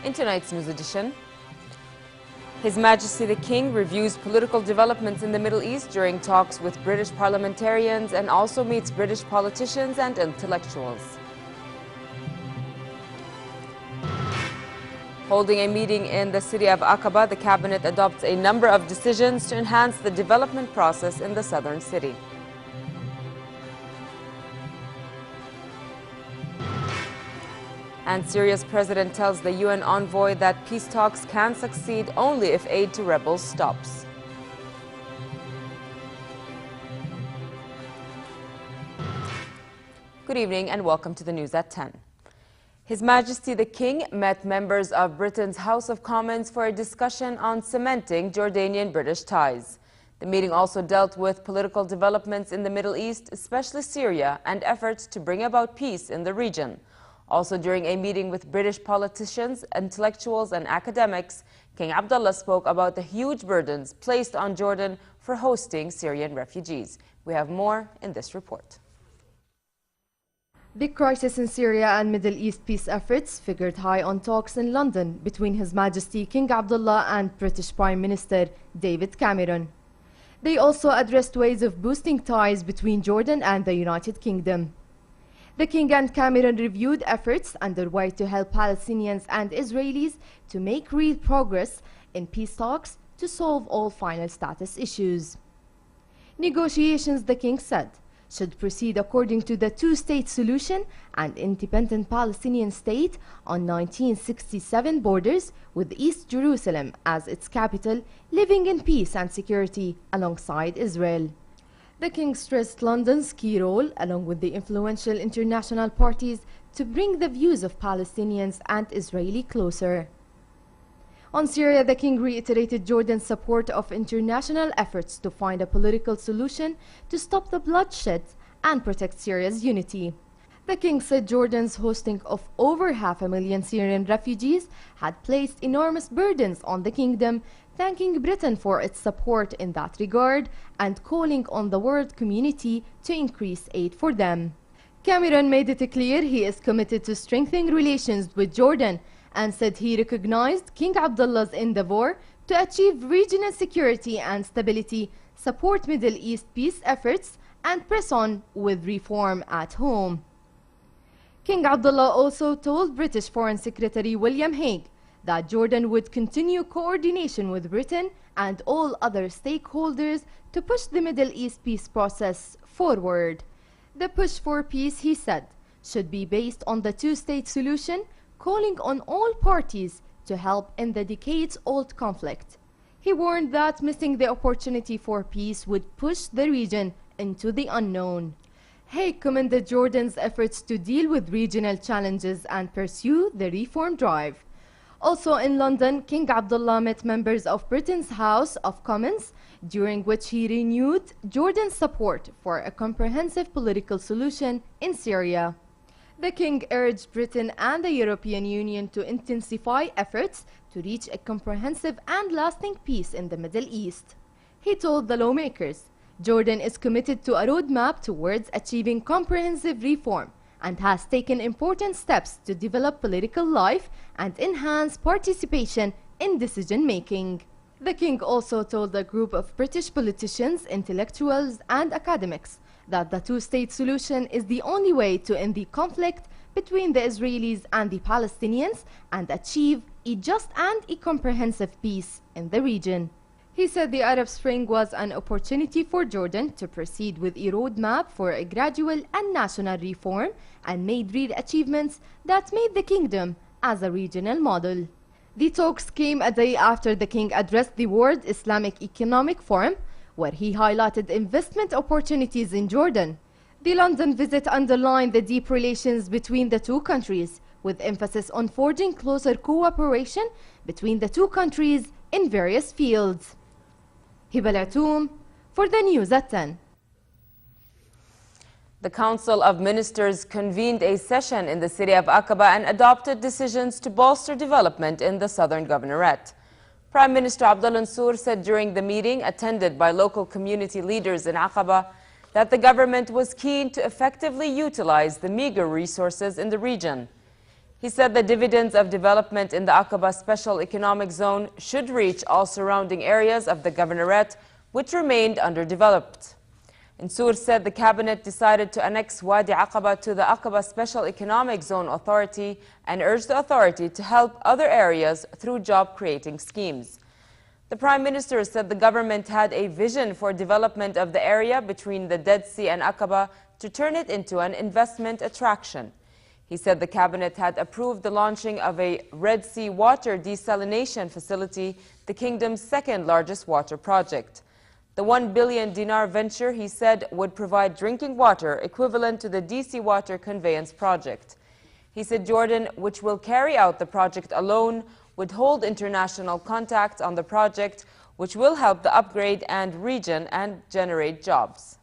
In tonight's news edition, His Majesty the King reviews political developments in the Middle East during talks with British parliamentarians and also meets British politicians and intellectuals. Holding a meeting in the city of Aqaba, the cabinet adopts a number of decisions to enhance the development process in the southern city. And Syria's president tells the UN envoy that peace talks can succeed only if aid to rebels stops. Good evening and welcome to the news at 10. His Majesty the King met members of Britain's House of Commons for a discussion on cementing Jordanian-British ties. The meeting also dealt with political developments in the Middle East, especially Syria, and efforts to bring about peace in the region. Also during a meeting with British politicians, intellectuals and academics, King Abdullah spoke about the huge burdens placed on Jordan for hosting Syrian refugees. We have more in this report. The crisis in Syria and Middle East peace efforts figured high on talks in London between His Majesty King Abdullah and British Prime Minister David Cameron. They also addressed ways of boosting ties between Jordan and the United Kingdom. The King and Cameron reviewed efforts underway to help Palestinians and Israelis to make real progress in peace talks to solve all final status issues. Negotiations, the King said, should proceed according to the two-state solution and independent Palestinian state on 1967 borders with East Jerusalem as its capital, living in peace and security alongside Israel. The King stressed London's key role, along with the influential international parties, to bring the views of Palestinians and Israeli closer. On Syria, the King reiterated Jordan's support of international efforts to find a political solution to stop the bloodshed and protect Syria's unity. The King said Jordan's hosting of over 500,000 Syrian refugees had placed enormous burdens on the kingdom, thanking Britain for its support in that regard and calling on the world community to increase aid for them. Cameron made it clear he is committed to strengthening relations with Jordan and said he recognized King Abdullah's endeavor to achieve regional security and stability, support Middle East peace efforts, and press on with reform at home. King Abdullah also told British Foreign Secretary William Hague that Jordan would continue coordination with Britain and all other stakeholders to push the Middle East peace process forward. The push for peace, he said, should be based on the two-state solution, calling on all parties to help in the decades-old conflict. He warned that missing the opportunity for peace would push the region into the unknown. Hague commended Jordan's efforts to deal with regional challenges and pursue the reform drive. Also in London, King Abdullah met members of Britain's House of Commons, during which he renewed Jordan's support for a comprehensive political solution in Syria. The King urged Britain and the European Union to intensify efforts to reach a comprehensive and lasting peace in the Middle East. He told the lawmakers, Jordan is committed to a roadmap towards achieving comprehensive reform and has taken important steps to develop political life and enhance participation in decision-making. The King also told a group of British politicians, intellectuals and academics that the two-state solution is the only way to end the conflict between the Israelis and the Palestinians and achieve a just and a comprehensive peace in the region. He said the Arab Spring was an opportunity for Jordan to proceed with a roadmap for a gradual and national reform and made real achievements that made the kingdom as a regional model. The talks came a day after the King addressed the World Islamic Economic Forum, where he highlighted investment opportunities in Jordan. The London visit underlined the deep relations between the two countries, with emphasis on forging closer cooperation between the two countries in various fields. Hibal Atoum for the News at 10. The Council of Ministers convened a session in the city of Aqaba and adopted decisions to bolster development in the southern governorate. Prime Minister Abdullah Mansour said during the meeting, attended by local community leaders in Aqaba, that the government was keen to effectively utilize the meager resources in the region. He said the dividends of development in the Aqaba Special Economic Zone should reach all surrounding areas of the governorate, which remained underdeveloped. Mansour said the cabinet decided to annex Wadi Aqaba to the Aqaba Special Economic Zone Authority and urged the authority to help other areas through job-creating schemes. The Prime Minister said the government had a vision for development of the area between the Dead Sea and Aqaba to turn it into an investment attraction. He said the cabinet had approved the launching of a Red Sea water desalination facility, the kingdom's second largest water project. The 1 billion dinar venture, he said, would provide drinking water equivalent to the DC water conveyance project. He said Jordan, which will carry out the project alone, would hold international contacts on the project, which will help the upgrade and region and generate jobs.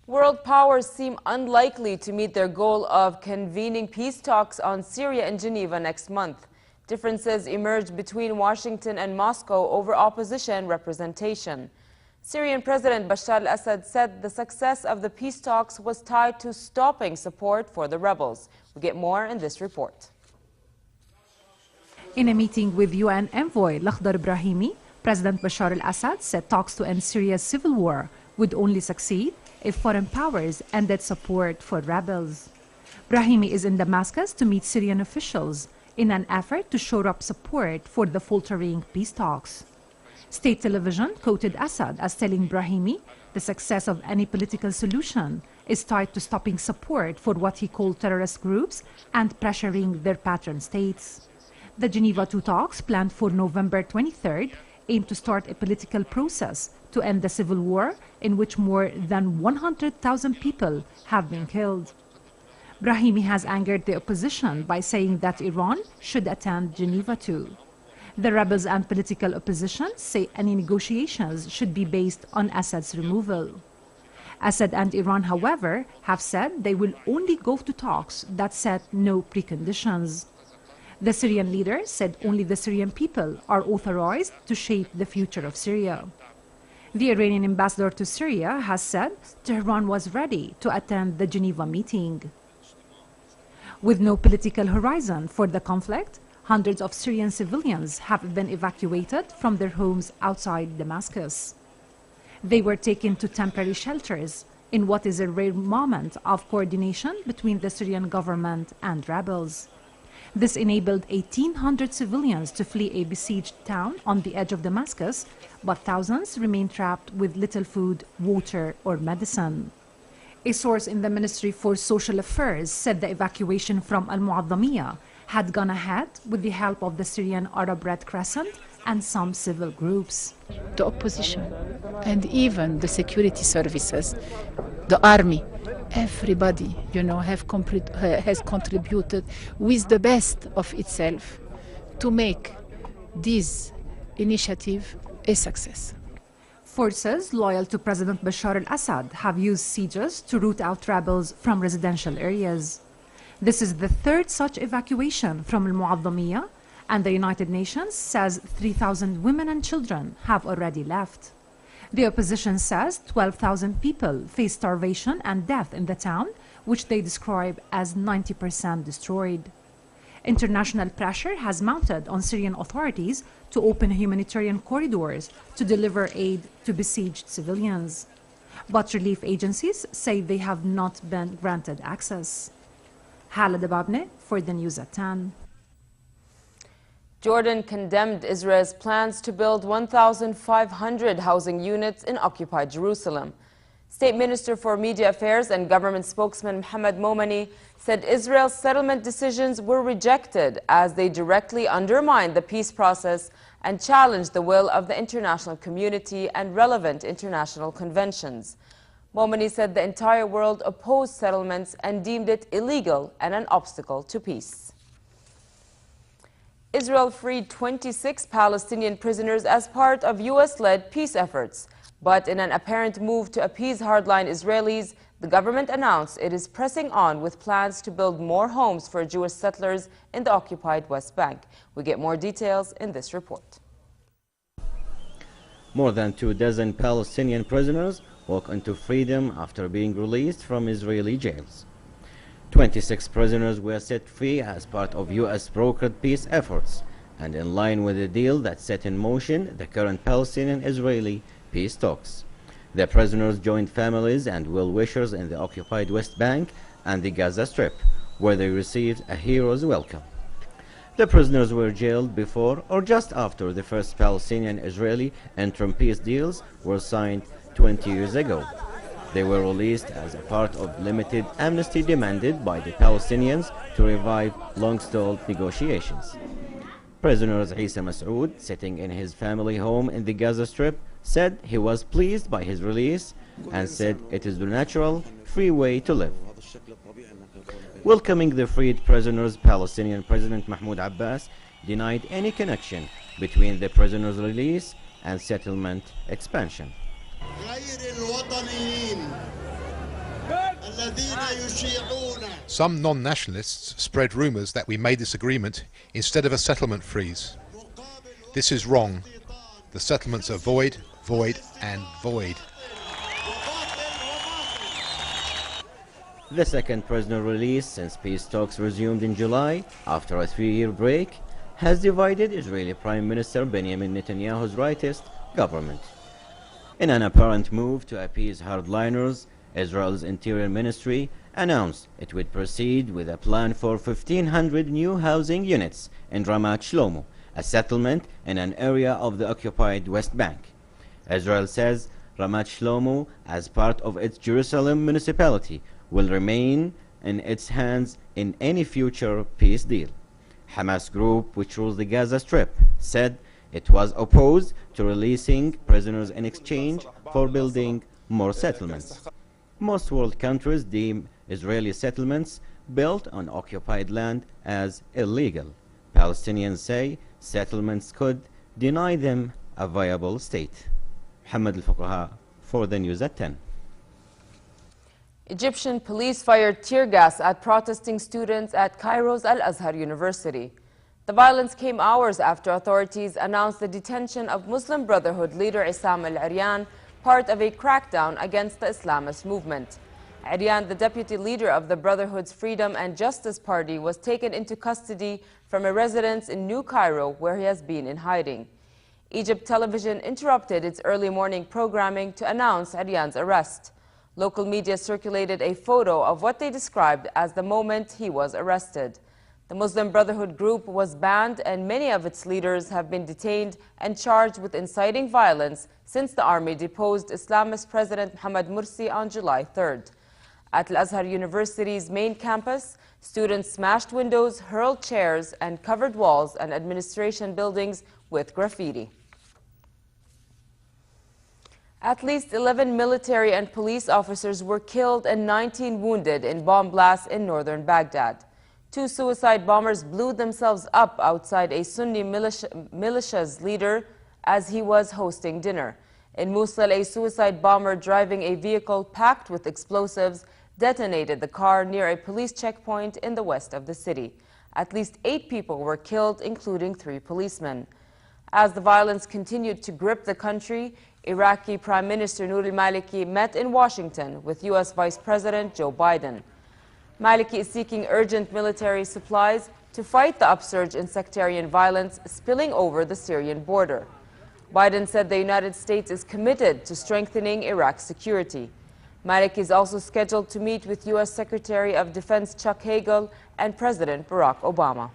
World powers seem unlikely to meet their goal of convening peace talks on Syria in Geneva next month. Differences emerged between Washington and Moscow over opposition representation. Syrian President Bashar al-Assad said the success of the peace talks was tied to stopping support for the rebels. We get more in this report. In a meeting with UN envoy Lakhdar Brahimi, President Bashar al-Assad said talks to end Syria's civil war would only succeed if foreign powers ended support for rebels. Brahimi is in Damascus to meet Syrian officials in an effort to shore up support for the faltering peace talks. State television quoted Assad as telling Brahimi the success of any political solution is tied to stopping support for what he called terrorist groups and pressuring their patron states. The Geneva II talks, planned for November 23rd, aim to start a political process to end the civil war in which more than 100,000 people have been killed. Brahimi has angered the opposition by saying that Iran should attend Geneva II. The rebels and political opposition say any negotiations should be based on Assad's removal. Assad and Iran, however, have said they will only go to talks that set no preconditions. The Syrian leader said only the Syrian people are authorized to shape the future of Syria. The Iranian ambassador to Syria has said Tehran was ready to attend the Geneva meeting. With no political horizon for the conflict, hundreds of Syrian civilians have been evacuated from their homes outside Damascus. They were taken to temporary shelters in what is a rare moment of coordination between the Syrian government and rebels. This enabled 1,800 civilians to flee a besieged town on the edge of Damascus, but thousands remain trapped with little food, water, or medicine. A source in the Ministry for Social Affairs said the evacuation from Al-Mu'adhamiyah had gone ahead with the help of the Syrian Arab Red Crescent and some civil groups. The opposition and even the security services, the army, everybody, has contributed with the best of itself to make this initiative a success. Forces loyal to President Bashar al-Assad have used sieges to root out rebels from residential areas. This is the third such evacuation from Al-Mu'adhamiyah, and the United Nations says 3,000 women and children have already left. The opposition says 12,000 people face starvation and death in the town, which they describe as 90% destroyed. International pressure has mounted on Syrian authorities to open humanitarian corridors to deliver aid to besieged civilians. But relief agencies say they have not been granted access. Hala Dababne for the News at 10. Jordan condemned Israel's plans to build 1,500 housing units in occupied Jerusalem. State Minister for Media Affairs and Government Spokesman Mohammed Momani said Israel's settlement decisions were rejected as they directly undermine the peace process and challenge the will of the international community and relevant international conventions. Momani said the entire world opposed settlements and deemed it illegal and an obstacle to peace. Israel freed 26 Palestinian prisoners as part of U.S.-led peace efforts. But in an apparent move to appease hardline Israelis, the government announced it is pressing on with plans to build more homes for Jewish settlers in the occupied West Bank. We get more details in this report. More than 24 Palestinian prisoners walk into freedom after being released from Israeli jails. 26 prisoners were set free as part of U.S. brokered peace efforts and in line with the deal that set in motion the current Palestinian-Israeli peace talks. The prisoners joined families and well-wishers in the occupied West Bank and the Gaza Strip, where they received a hero's welcome. The prisoners were jailed before or just after the first Palestinian-Israeli interim peace deals were signed 20 years ago. They were released as a part of limited amnesty demanded by the Palestinians to revive long-stalled negotiations. Prisoner Isa Masoud, sitting in his family home in the Gaza Strip, said he was pleased by his release and said it is the natural, free way to live. Welcoming the freed prisoners, Palestinian President Mahmoud Abbas denied any connection between the prisoners' release and settlement expansion. Some non-nationalists spread rumours that we made this agreement instead of a settlement freeze. This is wrong. The settlements are void, void and void. The second prisoner release since peace talks resumed in July after a 3-year break has divided Israeli Prime Minister Benjamin Netanyahu's rightist government. In an apparent move to appease hardliners, Israel's Interior Ministry announced it would proceed with a plan for 1,500 new housing units in Ramat Shlomo, a settlement in an area of the occupied West Bank. Israel says Ramat Shlomo, as part of its Jerusalem municipality, will remain in its hands in any future peace deal. Hamas group, which rules the Gaza Strip, said it was opposed to releasing prisoners in exchange for building more settlements. Most world countries deem Israeli settlements built on occupied land as illegal. Palestinians say settlements could deny them a viable state. Muhammad al-Fuqaha for the news at 10. Egyptian police fired tear gas at protesting students at Cairo's Al-Azhar University. The violence came hours after authorities announced the detention of Muslim Brotherhood leader Issam al-Aryan, part of a crackdown against the Islamist movement. Aryan, the deputy leader of the Brotherhood's Freedom and Justice Party, was taken into custody from a residence in New Cairo, where he has been in hiding. Egypt television interrupted its early morning programming to announce Aryan's arrest. Local media circulated a photo of what they described as the moment he was arrested. The Muslim Brotherhood group was banned and many of its leaders have been detained and charged with inciting violence since the army deposed Islamist President Mohamed Morsi on July 3rd. At Al-Azhar University's main campus, students smashed windows, hurled chairs, and covered walls and administration buildings with graffiti. At least 11 military and police officers were killed and 19 wounded in bomb blasts in northern Baghdad. 2 suicide bombers blew themselves up outside a Sunni militia's leader as he was hosting dinner. In Mosul, a suicide bomber driving a vehicle packed with explosives detonated the car near a police checkpoint in the west of the city. At least 8 people were killed, including 3 policemen. As the violence continued to grip the country, Iraqi Prime Minister Nouri al-Maliki met in Washington with U.S. Vice President Joe Biden. Maliki is seeking urgent military supplies to fight the upsurge in sectarian violence spilling over the Syrian border. Biden said the United States is committed to strengthening Iraq's security. Maliki is also scheduled to meet with U.S. Secretary of Defense Chuck Hagel and President Barack Obama.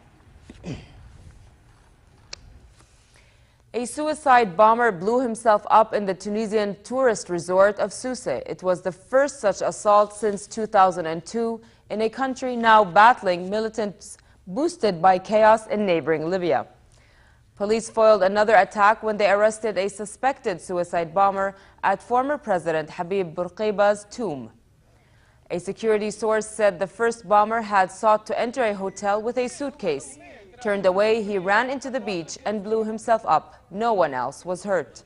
A suicide bomber blew himself up in the Tunisian tourist resort of Sousse. It was the first such assault since 2002 in a country now battling militants boosted by chaos in neighboring Libya. Police foiled another attack when they arrested a suspected suicide bomber at former President Habib Bourguiba's tomb. A security source said the first bomber had sought to enter a hotel with a suitcase. Turned away, he ran into the beach and blew himself up. No one else was hurt.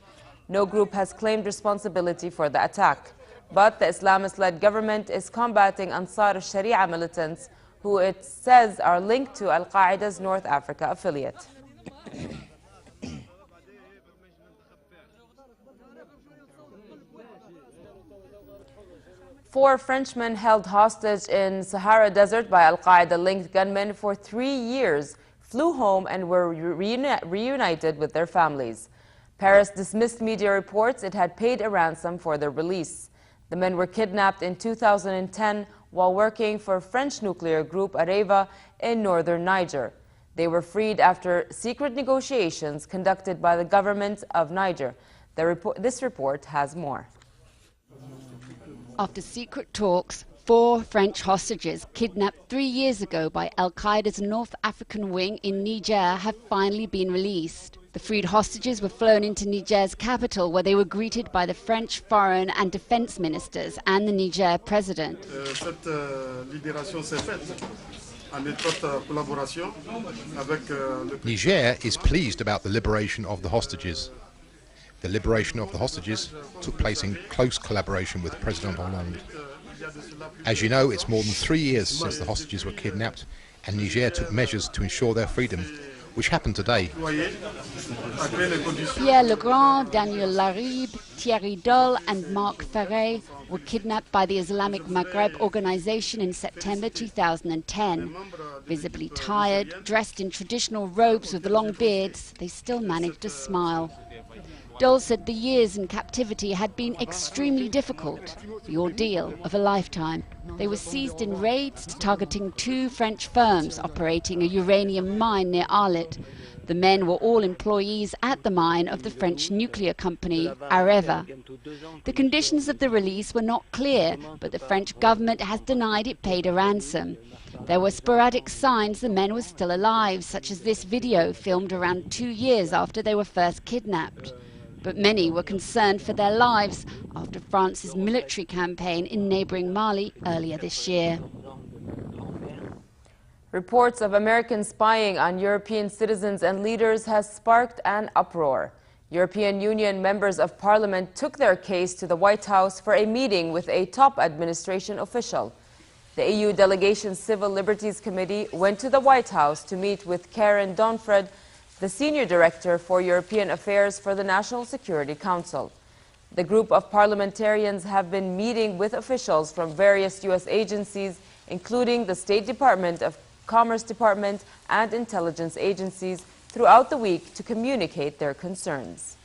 No group has claimed responsibility for the attack. But the Islamist-led government is combating Ansar al-Sharia militants, who it says are linked to Al-Qaeda's North Africa affiliate. 4 Frenchmen held hostage in Sahara Desert by Al-Qaeda-linked gunmen for 3 years flew home and were reunited with their families. Paris dismissed media reports it had paid a ransom for their release. The men were kidnapped in 2010 while working for French nuclear group Areva in northern Niger. They were freed after secret negotiations conducted by the government of Niger. This report has more. After secret talks, 4 French hostages kidnapped 3 years ago by Al-Qaeda's North African wing in Niger have finally been released. The freed hostages were flown into Niger's capital, where they were greeted by the French foreign and defense ministers and the Niger president. Niger is pleased about the liberation of the hostages. The liberation of the hostages took place in close collaboration with President Hollande. As you know, it's more than 3 years since the hostages were kidnapped, and Niger took measures to ensure their freedom, which happened today. Pierre Legrand, Daniel Laribe, Thierry Doll and Marc Ferret were kidnapped by the Islamic Maghreb organization in September 2010. Visibly tired, dressed in traditional robes with long beards, they still managed to smile. Doll said the years in captivity had been extremely difficult, the ordeal of a lifetime. They were seized in raids targeting 2 French firms operating a uranium mine near Arlit. The men were all employees at the mine of the French nuclear company Areva. The conditions of the release were not clear, but the French government has denied it paid a ransom. There were sporadic signs the men were still alive, such as this video filmed around 2 years after they were first kidnapped. But many were concerned for their lives after France's military campaign in neighboring Mali earlier this year. Reports of American spying on European citizens and leaders has sparked an uproar. European Union members of Parliament took their case to the White House for a meeting with a top administration official. The EU Delegation's Civil Liberties Committee went to the White House to meet with Karen Donfred, the Senior Director for European Affairs for the National Security Council. The group of parliamentarians have been meeting with officials from various U.S. agencies, including the State Department, Commerce Department, and intelligence agencies throughout the week to communicate their concerns.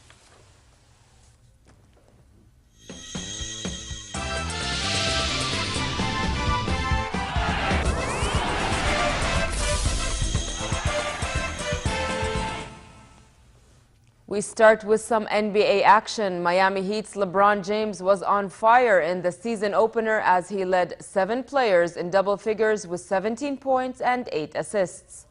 We start with some NBA action. Miami Heat's LeBron James was on fire in the season opener as he led 7 players in double figures with 17 points and 8 assists.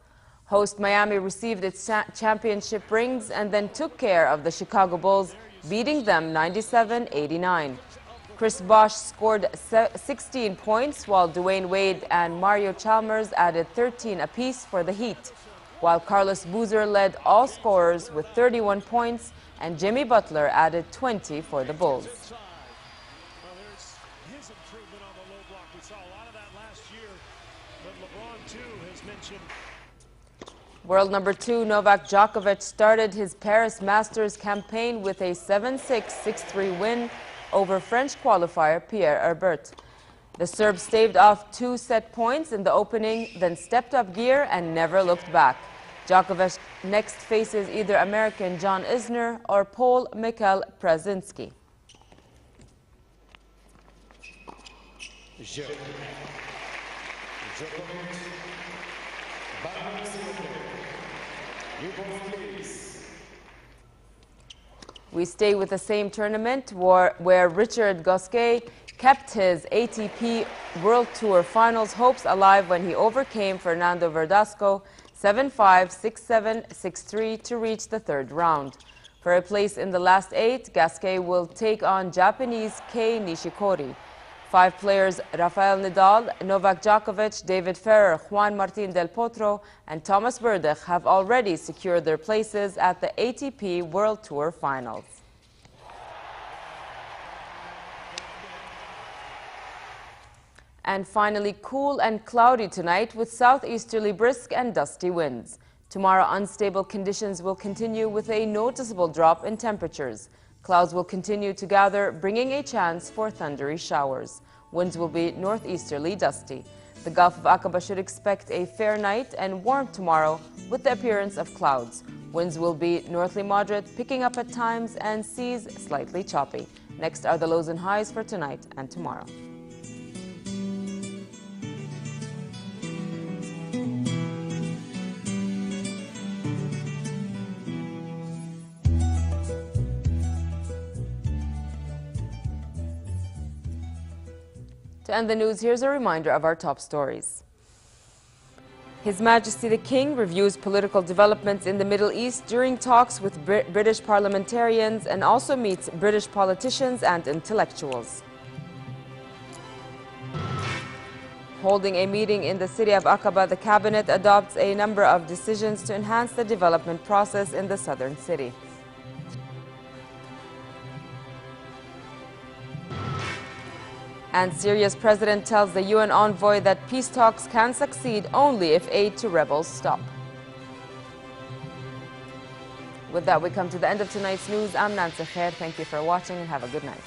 Host Miami received its championship rings and then took care of the Chicago Bulls, beating them 97-89. Chris Bosh scored 16 points, while Dwayne Wade and Mario Chalmers added 13 apiece for the Heat, while Carlos Boozer led all scorers with 31 points and Jimmy Butler added 20 for the Bulls. World number 2 Novak Djokovic started his Paris Masters campaign with a 7-6, 6-3 win over French qualifier Pierre Herbert. The Serb staved off 2 set points in the opening, then stepped up gear and never looked back. Djokovic next faces either American John Isner or Pole Mikhail Prazinski. We stay with the same tournament where Richard Gasquet kept his ATP World Tour Finals hopes alive when he overcame Fernando Verdasco 7-5, 6-7, 6-3 to reach the 3rd round. For a place in the last 8, Gasquet will take on Japanese Kei Nishikori. 5 players, Rafael Nadal, Novak Djokovic, David Ferrer, Juan Martín del Potro, and Thomas Berdych have already secured their places at the ATP World Tour Finals. And finally, cool and cloudy tonight with southeasterly brisk and dusty winds. Tomorrow, unstable conditions will continue with a noticeable drop in temperatures. Clouds will continue to gather, bringing a chance for thundery showers. Winds will be northeasterly dusty. The Gulf of Aqaba should expect a fair night and warm tomorrow with the appearance of clouds. Winds will be northerly moderate, picking up at times, and seas slightly choppy. Next are the lows and highs for tonight and tomorrow. To end the news, here's a reminder of our top stories. His Majesty the King reviews political developments in the Middle East during talks with British parliamentarians and also meets British politicians and intellectuals. Holding a meeting in the city of Aqaba, the cabinet adopts a number of decisions to enhance the development process in the southern city. And Syria's president tells the UN envoy that peace talks can succeed only if aid to rebels stop. With that, we come to the end of tonight's news. I'm Nancy Khair. Thank you for watching and have a good night.